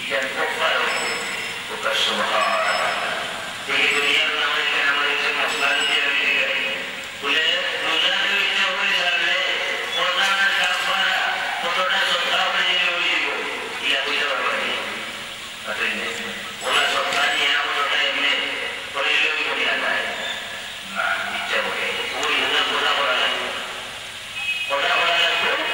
dan kufar bukan subhanallah. Jadi dunia nama ikan nama itu selalu dia juga. Boleh bulan itu boleh sahaja. Orang kafir, orang sota berjadi begitu. Ia kita berbagi. Artinya, orang sota ni apa sota ini? Boleh lebih boleh ada. Nah, itu boleh. Boleh bulan orang lagi. Orang lagi, kafir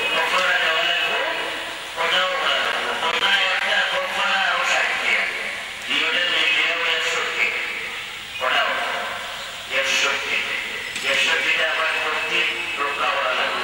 ada orang lagi.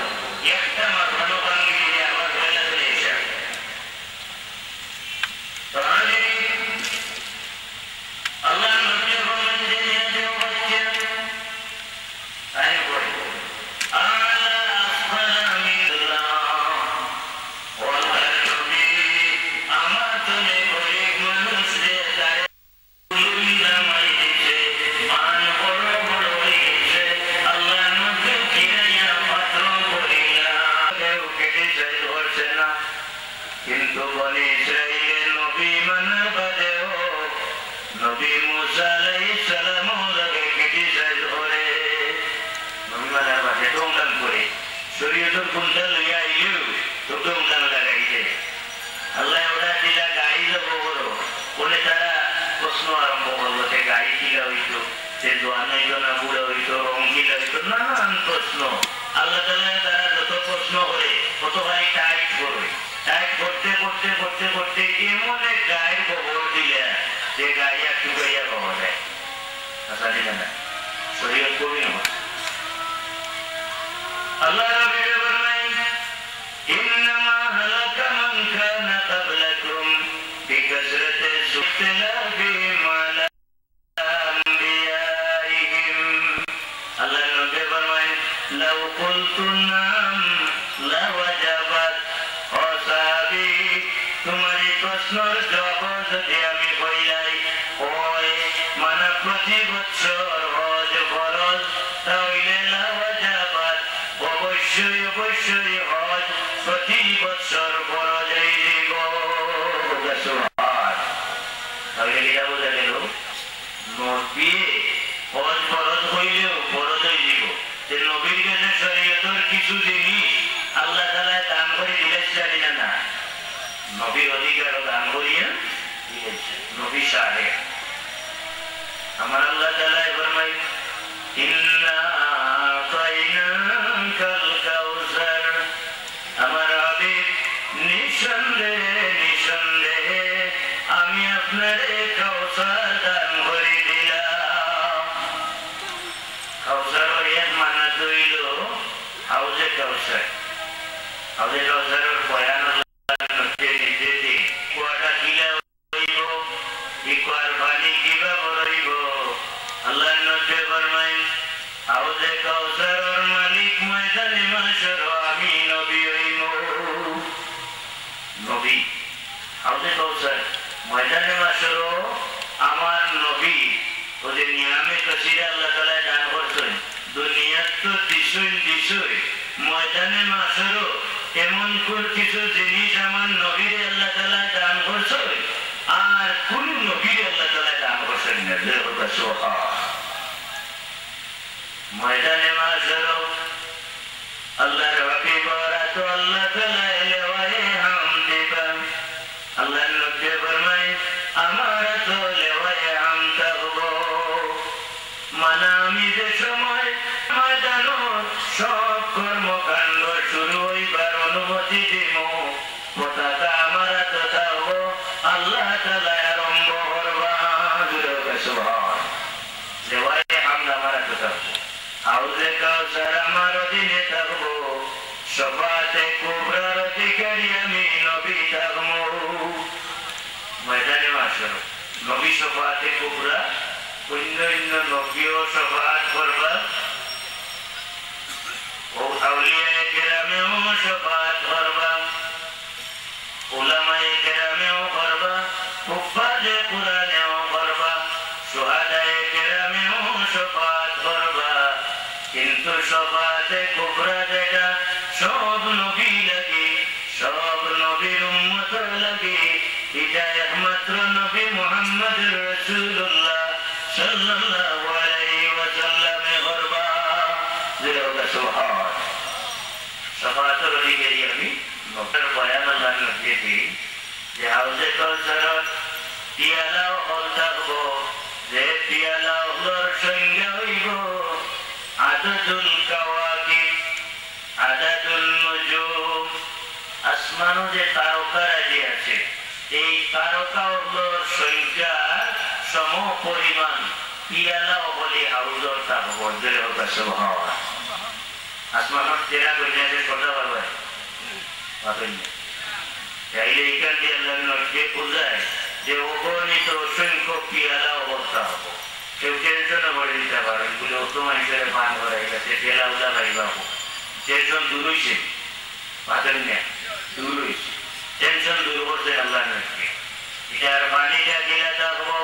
কিন্তু সবাতে কুবরা যেটা সব নবী লাগে, সব নবীর উম্মত লাগে, হিদায়াত দিতেছি যে হাউজে কাউসারত পিয়ালাও হল থাকবো, যে পিয়ালা হলর সংজ্ঞা হইব আদাদুল কাওয়াকিব, আদাদুল নুজুম। আসমানও যে তারকারাজি আছে, এই তারকা হলর সংখ্যার সম পরিমাণ পিয়ালাও বলে হাউজর থাকবো। জোরে হোক সুবহানাল্লাহ। আসমানত জেরা কইলে কথা বলবে পাবেন না। চাইলে এখান দিয়ে আল্লাহ নবীকে বোঝায় যে অগণিত অসংখ্য পিয়ালা অবস্থা হবো। কেউ টেনশনে বলে দিতে পারেন বলে অত মানুষের পান করাই গেছে পেলা উলা ভাই বাবু টেনশন দূর হয়েছে, পাবেন না দূর হয়েছে, টেনশন দূর করছে আল্লাহ নবীকে। এটার পানিটা গিলা থাকবো।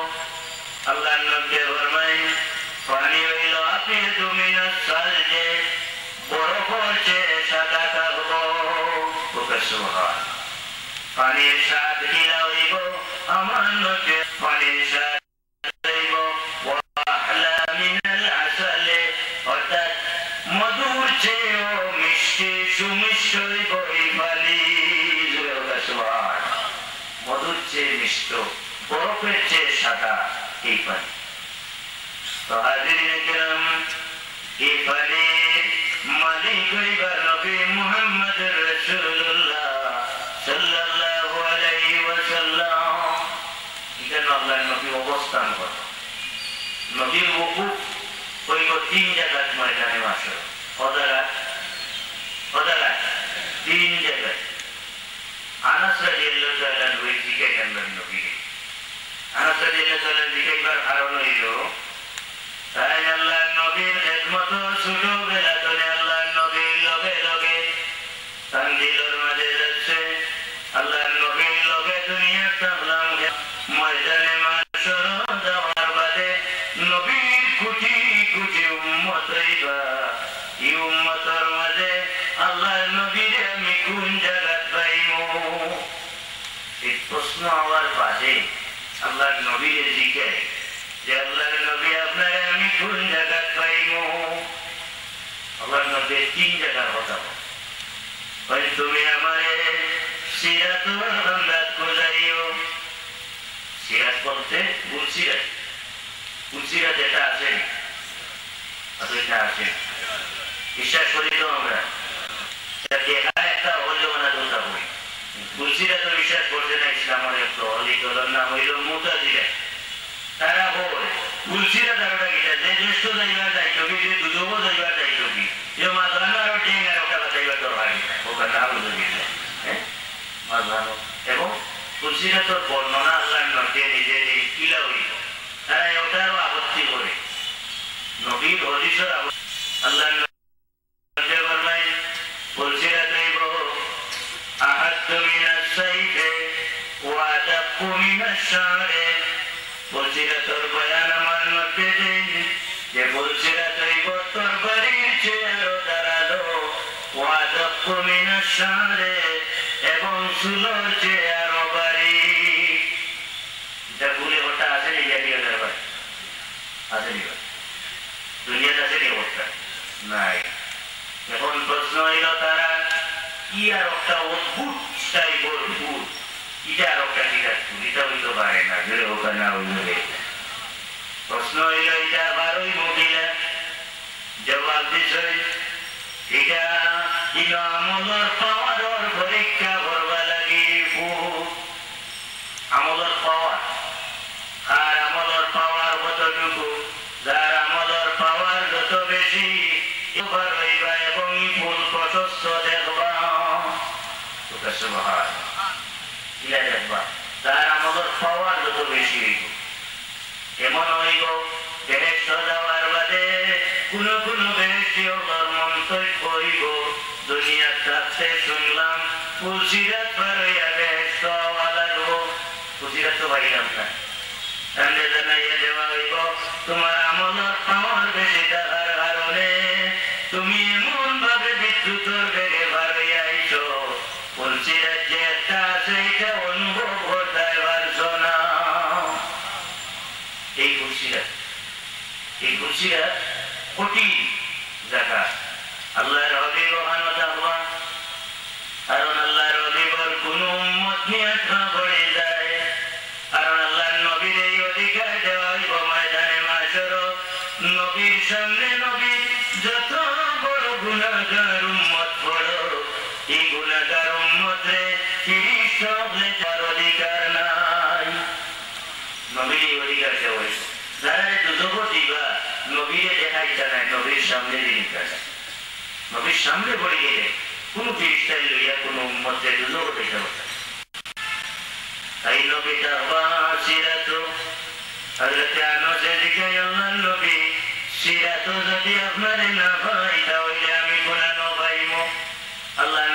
আল্লাহ নবী ফরমায় পানি হইল আপনি তুমি না সাজে বরফের চেয়ে সাদা থাকবো। সুবহান। পানির স্বাদ গিলা হইব আমার নবী, পানির স্বাদ হইব ওয়াহলা মিনাল আসালে, অর্থাৎ মধুর চেয়েও মিষ্টি সুমিষ্ট হইব এই পানি। সুবহান। মধুর চেয়ে মিষ্ট, বরফের চেয়ে সাদা এই পানি। তো হাজিরিনে কিরাম, এই পানির মালিক হইবার নবী মুহাম্মদ রাসূলুল্লাহ সাল্লাল্লাহু আলাইহি ওয়াসাল্লাম। এখানে আল্লাহর নবী অবস্থান করেন। নবীর ওকুফ হইল 3 জায়গায় ময়দানে মাশর। কদারা 3 জায়গায়। আনাস রাদিয়াল্লাহু তাআলা জিজ্ঞাসা করলেন নবীকে। আনাস রাদিয়াল্লাহু তাআলা জিজ্ঞাসার কারণ হইল তাই আল্লাহর নবীর খেদমত ছোটবেলা থেকে আল্লাহর নবীর লগে লগে তানজিলের মাঝে যাচ্ছে। আল্লাহর নবীর লগে দুনিয়া থাকলাম, ময়দানে মাশর যাওয়ার বাদে নবীর কোটি কোটি উম্মত হইবা। এই উম্মতের মাঝে আল্লাহর নবীরে আমি কোন জায়গা পাইমু? এই প্রশ্ন হওয়ার বাদে আল্লাহর নবীরে জিজ্ঞাসা যে আল্লাহর নবী আপনারে আমি কোন জায়গা পাইমু? আল্লাহর নবী 3 জায়গার কথা বলে, তুমি আমারে সিরাতুল বান্দাত কোজাইও। সিরাত বলতে বুলসিরাত, বুলসিরাত যেটা আছে এটা আছে বিশ্বাস করি তো আমরা দেখা একটা হইল না দুটা বই। বুলসিরাত তো বিশ্বাস করছে না ইসলামের একটা অলি দলের নাম হইল মুতাজিলা। তারা বলে বুলসিরাত আরোটা গিটা যে জ্যেষ্ঠ যাইবার দায়িত্ব কি, যে দুধব যাইবার দায়িত্ব কি, যে মাঝানো আরো টেঙ্গা ওটা যাইবার দরকার নেই, ওটা না বুঝে দিলে মাঝানো। এবং বুলসিরাতর বর্ণনা আল্লাহ নবী নিজে কিলা হইল, তারা ওটারও আপত্তি করে নবীর হদিসের আল্লাহ নবী ফরমায় বুলসিরাত হইব আহাদ্দু মিনাস সাইফে ওয়া আদাক্কু মিনাশ শারে। বুলসিরাতর বয়ান আমার নবী দেন যে বুলসিরাত হইব তরবারির চেয়ে আরো ধারালো, ওয়া আদাক্কু মিনাশ শারে এবং চুলোর চেয়ে আরো বারিক। এটা ভুলে ওটা আছে নি জাতীয় দরবার আছে নি? দুনিয়াতে আছে নি অবস্থা নাই। এখন প্রশ্ন হইল তারা কি আর একটা অদ্ভুত টাইপের ফুল, এটা আর একটা কিরাতুল, এটা হইতে পারে না। জোরে হোক না হইলে প্রশ্ন হইল এটা বারোই মহিলা। জবাব দিছে এটা ইনো আমলের পাওয়ার পরীক্ষা করবা লাগি। আমলের পাওয়ার, আর আমলের পাওয়ার কতটুকু, যার আমলের পাওয়ার যত বেশি হইবা এবং ফুল প্রশস্ত দেখবা। সুবহান। কিলা দেখবা? যার আমলের পাওয়ার যত বেশি হইব। এমন হইব বেহেশত যাওয়ার বাদে কোন কোন বেহেশতি হওয়ার মন্তব্য হইব দুনিয়ার থাকতে শুনলাম ফুলসিরাত পার হইয়া বেহেশত হওয়া লাগবো। ফুলসিরাত তো পাইলাম না, তাহলে জানাইয়া দেওয়া হইব তোমার আমলের পাওয়ার বেশি থাকার কারণে তুমি এমন ভাবে বিদ্যুতের বেগে পার হইয়া আইছো, ফুলসিরাত যে একটা আছে এটা অনুভব করতে পারছো না। এই ফুলসিরাত কঠিন জায়গা। আল্লাহর হাবিব ওখানে থাকবা, কারণ আল্লাহর হাবিবের কোন উম্মত জিজ্ঞাসা হইল যারা দুজক দিবা নবীরে দেখাইতা নাই নবীর সামনে দিনটা নবীর সামনে পড়ে গেলে কোন ফিরিস্তাই লইয়া কোন উম্মতে দুজক দেখা হতো তাই নবীটা সিরাত হযরত আনাস এদিকে আল্লাহর নবী সিরাত যদি আপনারে না পাই তাহলে আমি কোরআন পাইব আল্লাহ